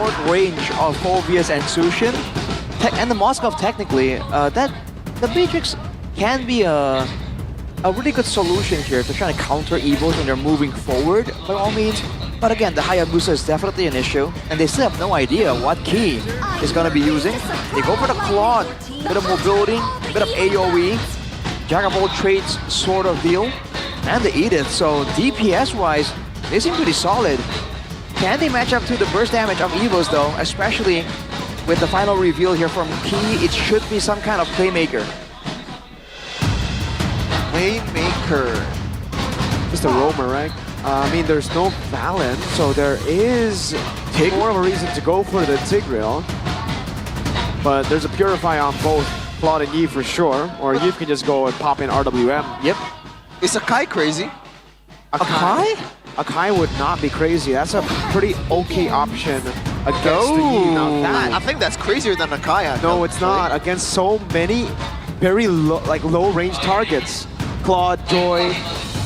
short range of Phobias and Sushin, and the Moskov technically, that the Matrix can be a really good solution here to try to counter Evos when they're moving forward, by all means. But again, the Hayabusa is definitely an issue, and they still have no idea what key is going to be using. They go for the Claude, bit of mobility, bit of AoE, Jack of all trades sort of deal, and the Edith. So DPS-wise, they seem pretty solid. Can they match up to the burst damage of Evos though, especially with the final reveal here from Key? It should be some kind of playmaker. Playmaker. Just a roamer, right? I mean, there's no Valen, so there is more of a reason to go for the Tigreal. But there's a Purify on both Claude and Yi for sure, or Yi can just go and pop in RWM. Yep. Is Akai crazy? Akai? Akai would not be crazy. That's a pretty okay option against the Yi. Now I that, think that's crazier than Akai. no, it's not. Against so many very low range targets. Claude, Joy,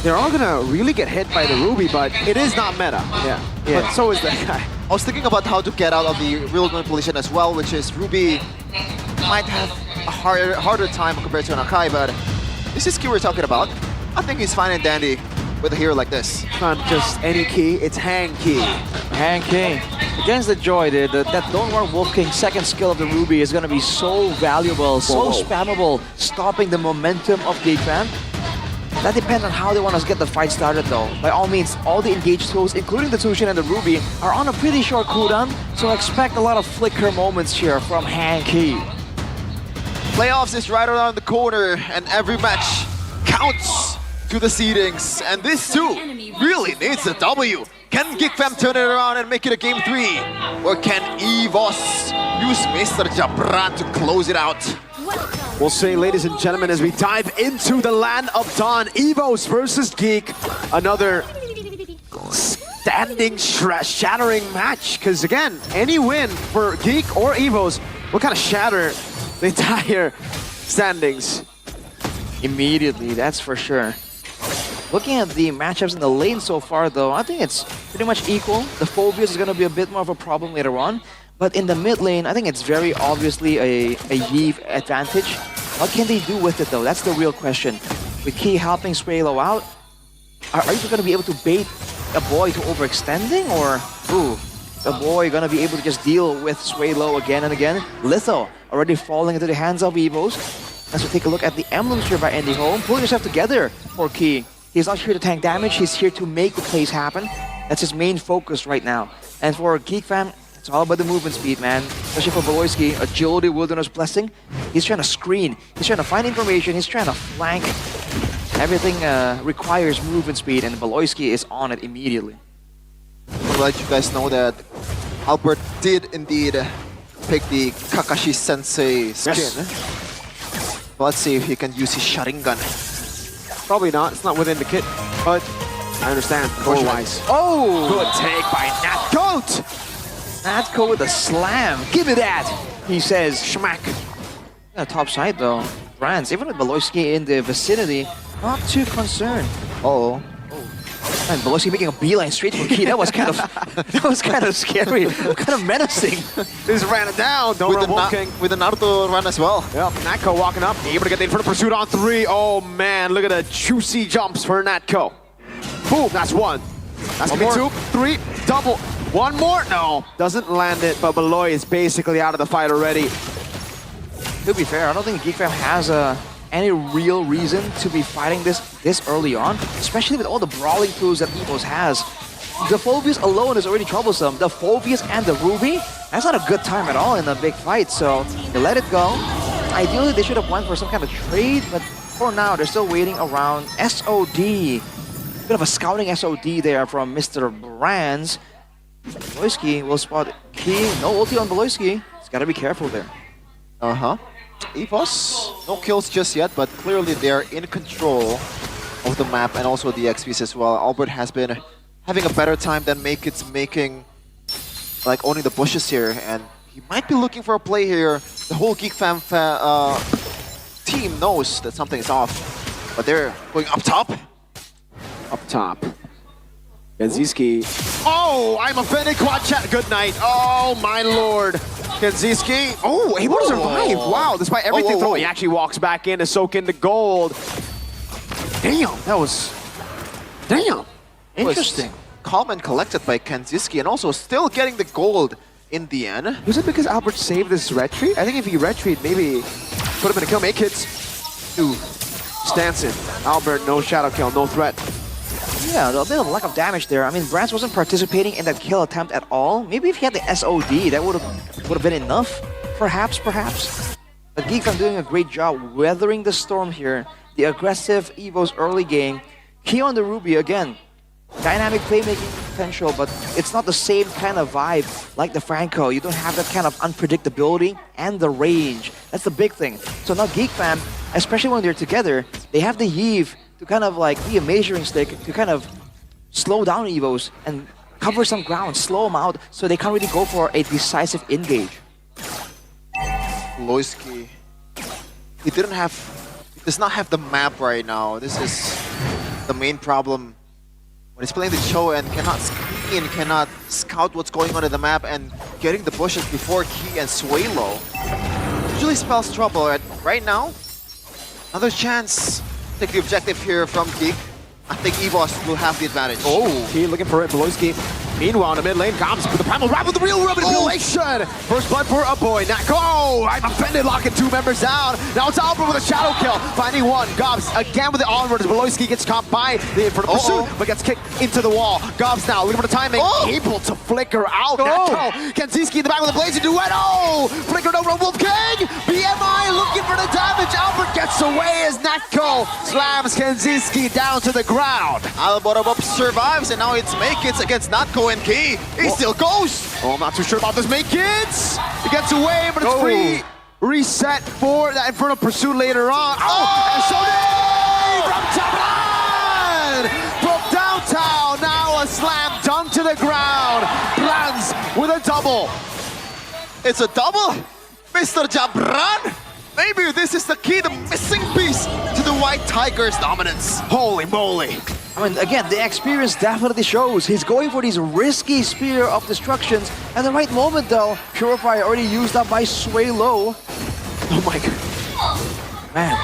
they're all gonna really get hit by the Ruby, but it is not meta. Yeah. But so is that guy. I was thinking about how to get out of the real manipulation as well, which is Ruby might have a harder time compared to an Akai, but this is key we're talking about. I think he's fine and dandy with a hero like this. It's not just any key, it's hang key. Hang King. Against the Joy, that Don't Worry Wolf King second skill of the Ruby is going to be so valuable, so spammable, stopping the momentum of Geek Fam. That depends on how they want to get the fight started though. By all means, all the engaged tools, including the Tushin and the Ruby, are on a pretty short cooldown, so expect a lot of flicker moments here from Hanky. Playoffs is right around the corner, and every match counts to the seedings. And this too really needs a W. Can Geek Fam turn it around and make it a game 3? Or can Evos use Mr. Jabran to close it out? We'll say, ladies and gentlemen, as we dive into the land of Dawn, Evos versus Geek, another standing shattering match. Because again, any win for Geek or Evos will kind of shatter the entire standings. Immediately, that's for sure. Looking at the matchups in the lane so far though, I think it's pretty much equal. The Phobias is going to be a bit more of a problem later on. But in the mid lane, I think it's very obviously a Yi advantage. What can they do with it though? That's the real question. With Key helping Swaylo out, are you going to be able to bait a boy to overextending? Or, ooh, the boy going to be able to just deal with Swaylo again and again? Litho already falling into the hands of Evos. As we take a look at the emblems here by Andy Home. Pull yourself together for Key. He's not here to tank damage, he's here to make the plays happen. That's his main focus right now. And for Geek Fam, it's all about the movement speed, man. Especially for Beloyski, Agility Wilderness Blessing. He's trying to screen, he's trying to find information, he's trying to flank. Everything requires movement speed, and Beloyski is on it immediately. I'll let you guys know that Albert did indeed pick the Kakashi Sensei skin. Yes. Let's see if he can use his Sharingan. Probably not, it's not within the kit, but I understand, goal-wise. Oh! Good take by Natgoat! Natko with a slam. Give me that! He says, schmack. Yeah, top side though. Brands, even with Beloyski in the vicinity, not too concerned. Uh-oh. And Beloyski making a beeline straight for Key. That was kind of scary, kind of menacing. Just ran it down. Don't run walking. With the Naruto run as well. Yep, Natko walking up, able to get in front of pursuit on 3. Oh man, look at the juicy jumps for Natko. Boom, that's 1. That's gonna be 2, 3, double. 1 more? No, doesn't land it, but Beloy is basically out of the fight already. To be fair, I don't think Geek Fam has any real reason to be fighting this early on, especially with all the brawling tools that Evos has. The Phobias alone is already troublesome. The Phobias and the Ruby, that's not a good time at all in a big fight, so they let it go. Ideally, they should have went for some kind of trade, but for now, they're still waiting around. SOD. Bit of a scouting SOD there from Mr. Brands. Beloyski will spot Key. No ulti on Beloyski. He's got to be careful there. Uh-huh. Evos, no kills just yet, but clearly they're in control of the map and also the XPs as well. Albert has been having a better time than making, like, owning the bushes here, and he might be looking for a play here. The whole Geek Fam team knows that something is off, but they're going up top. Up top. Kenziski. Oh, I'm offended. Quad chat. Good night. Oh, my lord. Kenziski. Oh, able to survive. Wow, despite everything thrown, he actually walks back in to soak in the gold. Damn, that was... Damn. Interesting. Calm and collected by Kenziski, and also still getting the gold in the end. Was it because Albert saved this retreat? I think if he retreat, maybe put him in a kill. Make hits. Two. Stanson. Albert, no shadow kill, no threat. Yeah, a bit of lack of damage there. I mean, Brands wasn't participating in that kill attempt at all. Maybe if he had the SOD, that would have been enough. Perhaps. But Geek are doing a great job weathering the storm here. The aggressive Evos early game. Key on the Ruby again. Dynamic playmaking potential, but it's not the same kind of vibe like the Franco. You don't have that kind of unpredictability and the range. That's the big thing. So now Geek fam, especially when they're together, they have the Eve to kind of like be a measuring stick to kind of slow down Evos and cover some ground, slow them out so they can't really go for a decisive engage. Loisky, he does not have the map right now. This is the main problem. When he's playing the Cho and cannot screen, cannot scout what's going on in the map, and getting the bushes before Key and Swalo usually spells trouble. Right now, another chance. Take the objective here from Geek. I think Evos will have the advantage. Oh, Key looking for it, Beloski. Meanwhile, in the mid lane, Gobbs with the primal rap with the real rub manipulation. First blood for a boy. Oh, I'm offended, locking two members down. Now it's Albert with a shadow kill, finding one. Gobbs again with the onward as Beloski gets caught by the infernal pursuit, but gets kicked into the wall. Gobbs now looking for the timing, able to flicker out. Kenziski in the back with a blazing duet. Oh, flickered over Wolf King. BMI looking for the damage. Albert gets away as Natko slams Kenziski down to the ground. Alborobop survives, and now it's Make It against Natko and Key. He still goes. Oh, I'm not too sure about this Make It. He gets away, but it's free. Reset for that Infernal Pursuit later on. And Sode from Jabran! Broke downtown, now a slam dunk to the ground. Brands with a double. It's a double? Mr. Jabran? Maybe this is the key, the missing piece to the White Tigers' dominance. Holy moly. I mean, again, the experience definitely shows. He's going for these risky Spear of Destructions. At the right moment, though, Purifier already used up by Swalo. Oh my god. Man,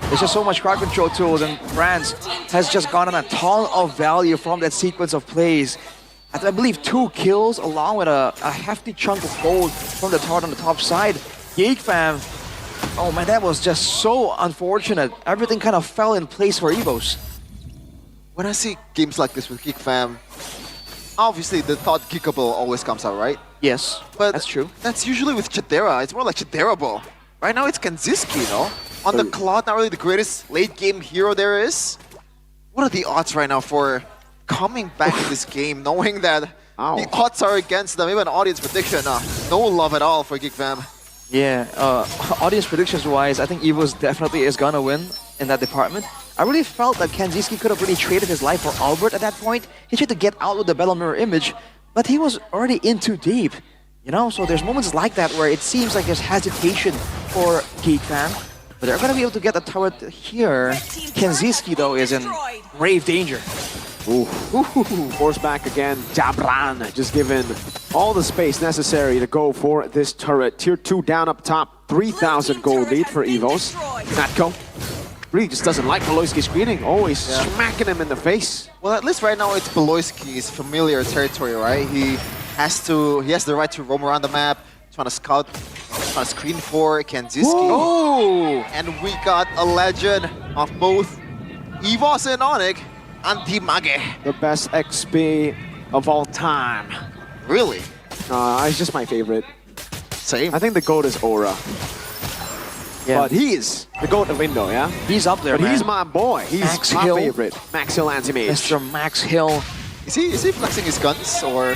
there's just so much crowd control tools, and Brands has just gotten a ton of value from that sequence of plays. I believe 2 kills along with a hefty chunk of gold from the turret on the top side. Geek fam, oh man, that was just so unfortunate. Everything kind of fell in place for Evos. When I see games like this with Geek fam, obviously the thought Geekable always comes out, right? Yes, but that's true. That's usually with Chidera. It's more like Chiderable. Right now it's Kenziski, no? On the Cloud, not really the greatest late game hero there is. What are the odds right now for coming back to this game, knowing that the odds are against them? Even audience prediction, no love at all for Geek fam. Yeah, audience predictions-wise, I think Evos definitely is gonna win in that department. I really felt that Kenziski could have really traded his life for Albert at that point. He tried to get out with the Battle Mirror image, but he was already in too deep. You know, so there's moments like that where it seems like there's hesitation for Geek fam, but they're gonna be able to get a turret here. Kenziski, though, is in grave danger. Ooh. Force back again. Jabran just given all the space necessary to go for this turret. Tier 2 down up top. 3,000 gold lead for Evos. Natko really just doesn't like Beloski screening. Always smacking him in the face. Well, at least right now it's Beloski's familiar territory, right? He has the right to roam around the map, trying to scout, trying to screen for Kenziski. Oh! And we got a legend of both Evos and Onyx. Anti-Mage. The best XP of all time. Really? It's just my favorite. Same. I think the GOAT is Aura. Yeah. But he is the GOAT of Indo, yeah? He's up there, but man. He's my boy. He's Max my Hill. favorite. Max Hill anti-mage. Mr. Max Hill. Is he flexing his guns, or...?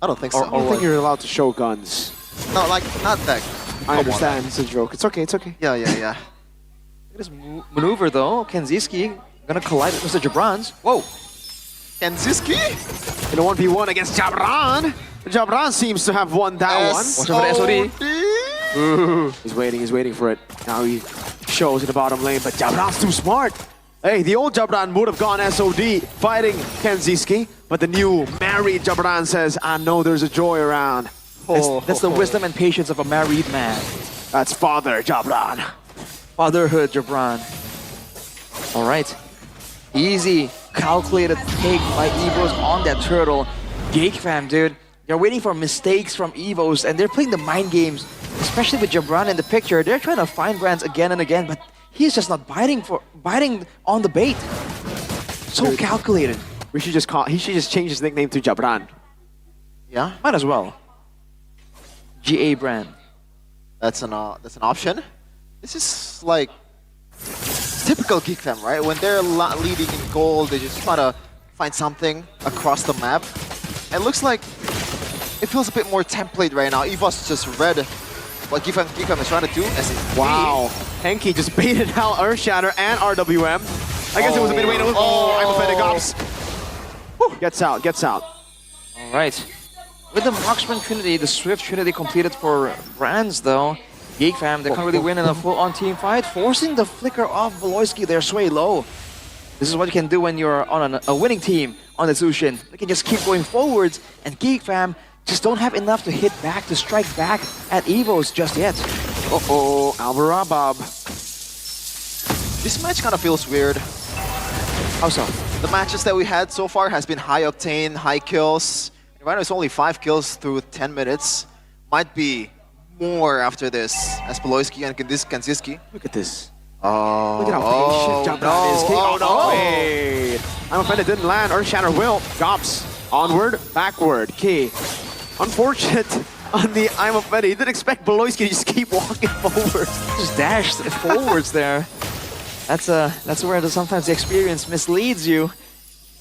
I don't think so. I don't think you're allowed to show guns. No, like, not that. I understand. It's a joke. It's okay, it's okay. Yeah. Look at this maneuver, though. Kenziski gonna collide with Mr. Jabran's. Whoa. Kenziski? In a 1v1 against Jabran. Jabran seems to have won that one. Watch over the SOD. He's waiting for it. Now he shows in the bottom lane, but Jabran's too smart. Hey, the old Jabran would have gone SOD fighting Kenziski, but the new married Jabran says, I know there's a joy around. That's the wisdom and patience of a married man. That's Father Jabran. Fatherhood, Jabran. All right. Easy, calculated take by Evos on that turtle. Geek fam, dude. They're waiting for mistakes from Evos, and they're playing the mind games, especially with Jabran in the picture. They're trying to find Brands again and again, but he's just not biting on the bait. So Dude, calculated. he should just change his nickname to Jabran. Yeah, Might as well. GA Brand. that's an option. This is like typical Geek Fam, right? When they're leading in goal, they just try to find something across the map. It looks like it feels a bit more template right now. Evos just read what Geek Fam is trying to do. Wow. Henki just baited out Earth Shatter and RWM. I guess it was a mid-way. I'm offended, Gops. Gets out. All right. With the Marksman Trinity, the Swift Trinity completed for Brands, though. Geek fam, they can't really win in a full-on team fight, forcing the flicker of Beloyski there, sway low. This is what you can do when you're on a winning team on the Zushin. You can just keep going forwards, and Geek fam just don't have enough to hit back, to strike back at Evos just yet. Uh-oh, Alvarabab. This match kind of feels weird. How so? The matches that we had so far has been high octane, high kills. Right now it's only 5 kills through 10 minutes. Might be more after this, as Beloyski and Kanziski. Look at this. Oh, Look at how patient Jabran is. Oh, no. Wait. I'm offended, didn't land. Earth Shatter will. Gops. Onward, backward. Key. Unfortunate on the I'm offended. He didn't expect Beloyski to just keep walking forward. Just dashed forwards there. That's where sometimes the experience misleads you.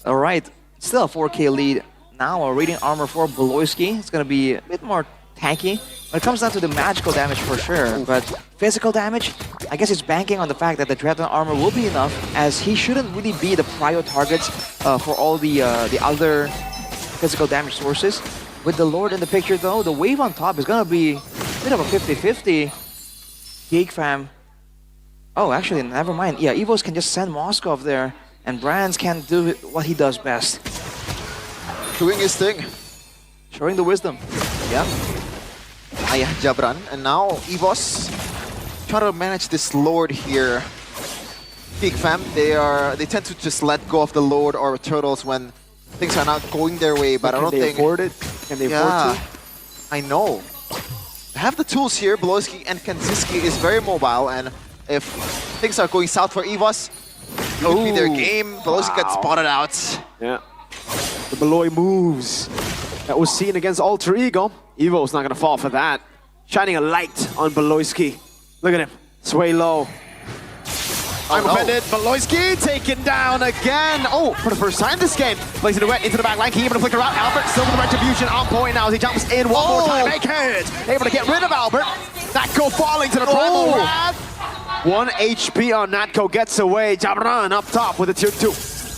All right, still a 4K lead. Now a Radiant Armor for Beloyski. It's going to be a bit more tanky. When it comes down to the magical damage for sure, but physical damage, I guess it's banking on the fact that the Dreadnought Armor will be enough, as he shouldn't really be the prio targets for all the other physical damage sources. With the Lord in the picture though, the wave on top is going to be a bit of a 50-50. Geek fam. Oh, actually, never mind. Yeah, Evos can just send Moskov there, and Brands can do what he does best. Doing his thing. Showing the wisdom. Yeah. Jabran. And now Evos try to manage this Lord here. Geek fam, they tend to just let go of the Lord or turtles when things are not going their way, but I don't think... Can they afford it? Can they afford to? I know. They have the tools here. Beloyski and Kanziski is very mobile, and if things are going south for Evos, it would be their game. Beloyski got spotted out. Yeah. The Beloy moves that was seen against Alter Ego. Evo's not going to fall for that. Shining a light on Beloyski. Look at him. Sway low. I'm offended. Beloyski taken down again. Oh, for the first time this game. Placing the wet into the back line. Can he able to flicker out? Albert still with the retribution on point now as he jumps in one more time. Make it. Able to get rid of Albert. Natko falling to the primal wrath. 1 HP on Natko gets away. Jabran up top with a tier 2.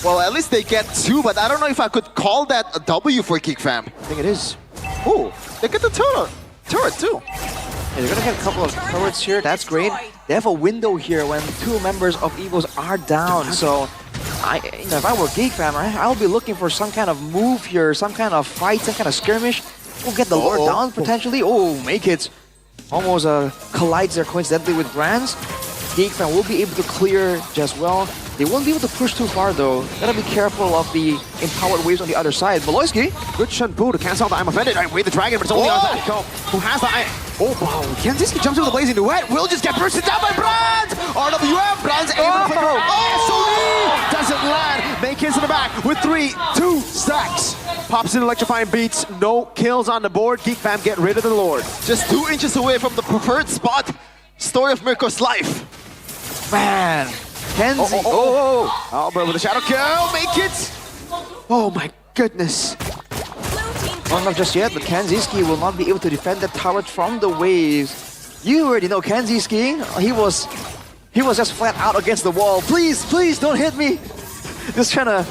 Well, at least they get 2, but I don't know if I could call that a W for Geek fam. I think it is. Ooh, they get the turret too. Yeah, they're gonna get a couple of turrets here. That's great. They have a window here when 2 members of Evos are down. So, if I were Geek fam, I'll be looking for some kind of move here, some kind of fight, some kind of skirmish. We'll get the Lord down potentially. Oh, make it. Almost collides there coincidentally with Brands. Geek fam will be able to clear just well. They won't be able to push too far though. Gotta be careful of the empowered waves on the other side. Beloyski. Good Shunpu to cancel out the I'm offended. I wait the dragon, but it's only on Natko, who has the Oh wow, Kanziski jumps into the blazing duet. Will just get bursted down by Brands. RWM, Brands able to flicker out. SOD doesn't land. Make his in the back with 2 stacks. Pops in electrifying beats. No kills on the board. Geek fam get rid of the Lord. Just 2 inches away from the preferred spot. Story of Mirko's life. Man. Kenzie. Albert with a shadow kill. Make it. Oh my goodness. Well, not just yet, but Kanziski will not be able to defend the turret from the waves. You already know Kanziski. He was just flat out against the wall. Please, please don't hit me. Just trying to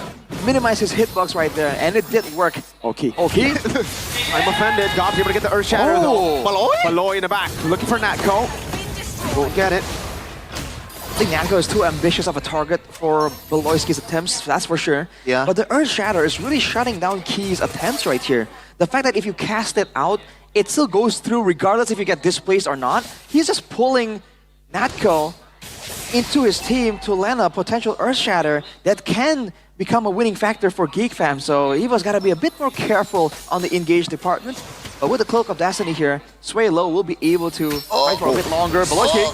minimize his hitbox right there, and it did work. Okay. Okay. I'm offended. Gob's able to get the Earth Shatter though. Beloy in the back. Looking for Natko. Won't get it. I think Natco is too ambitious of a target for Beloyski's attempts, that's for sure. Yeah. But the Earth Shatter is really shutting down Key's attempts right here. The fact that if you cast it out, it still goes through regardless if you get displaced or not. He's just pulling Natco into his team to land a potential Earth Shatter that can become a winning factor for Geek fam. So Evo's got to be a bit more careful on the engage department. But with the Cloak of Destiny here, Sway Low will be able to fight for a bit longer. Beloyski.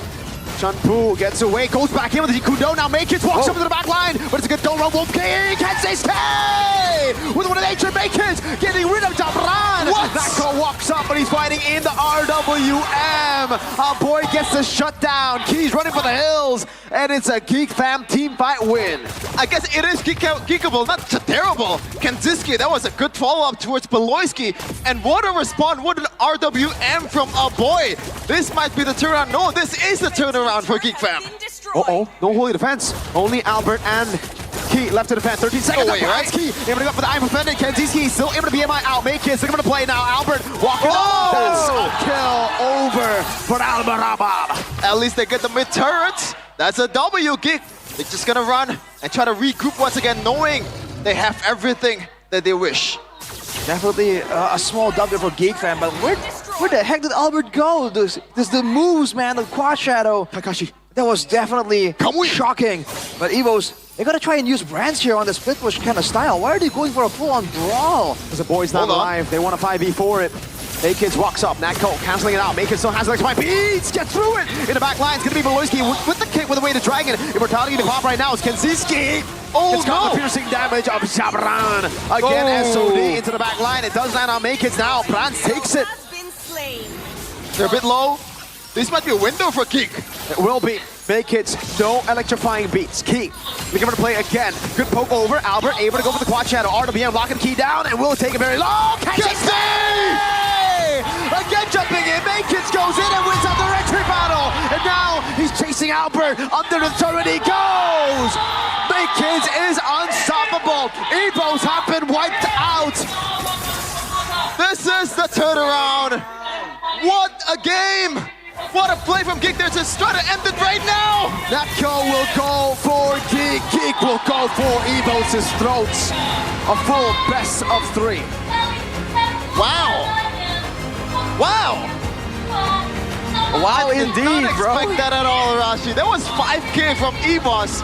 Chunpu gets away, goes back in with the Kudo. Now Makins walks over to the back line, but it's a good go roll. Wolf King can't stay with one of nature Makins getting rid of Dabran. Natco walks up, but he's fighting in the RWM. Our boy gets the shutdown. Key's running for the hills, and it's a Geek fam team fight win. I guess it is geekable, not terrible. Kanziski, that was a good follow-up towards Beloyski. And what a respawn, what an RWM from our boy. This might be the turnaround. No, this is the turnaround for Geek fam. Uh-oh, no holy defense. Only Albert and Key left to defend. 13 seconds. Away, right? Key able to go for the eye defended. Kanziski still able to BMI out. Makins looking for the play now. Albert walking up. That's a kill over for Albarabab. At least they get the mid-turret. That's a W, Geek. They're just gonna run and try to regroup once again, knowing they have everything that they wish. Definitely a small W for Geek fam, but where the heck did Albert go? This the moves, man, the Quad Shadow. Kakashi. That was definitely shocking. But Evos, they gotta try and use brands here on the split push kind of style. Why are they going for a full-on brawl? Because the boy's not alive. They want a 5v4 it. Makins walks up. Natco canceling it out. Makins still has the next beats. Get through it. In the back line, it's going to be Beloyski with the kick with the way to Dragon. Immortality to pop right now. It's Kanziski. It's got the piercing damage of Shabran. Again, SOD into the back line. It does land on Makins now. Brands takes it. They're a bit low. This might be a window for Geek. It will be. Makins, no electrifying beats. Key, looking for the play again. Good poke over. Albert able to go for the Quad Shadow. RWM locking Key down and will take it very low. Again jumping in, Makins goes in and wins out the retry battle. And now he's chasing Albert. Under the turret he goes. Makins is unstoppable. Evos have been wiped out. This is the turnaround. What a game. What a play from Geek. They're just trying to end it right now. Natco will go for Geek. Geek will go for Evos' throats. A full best of 3. Wow. Wow. Wow, I did indeed, not bro. expect that at all, Arashi. That was 5K from Evos.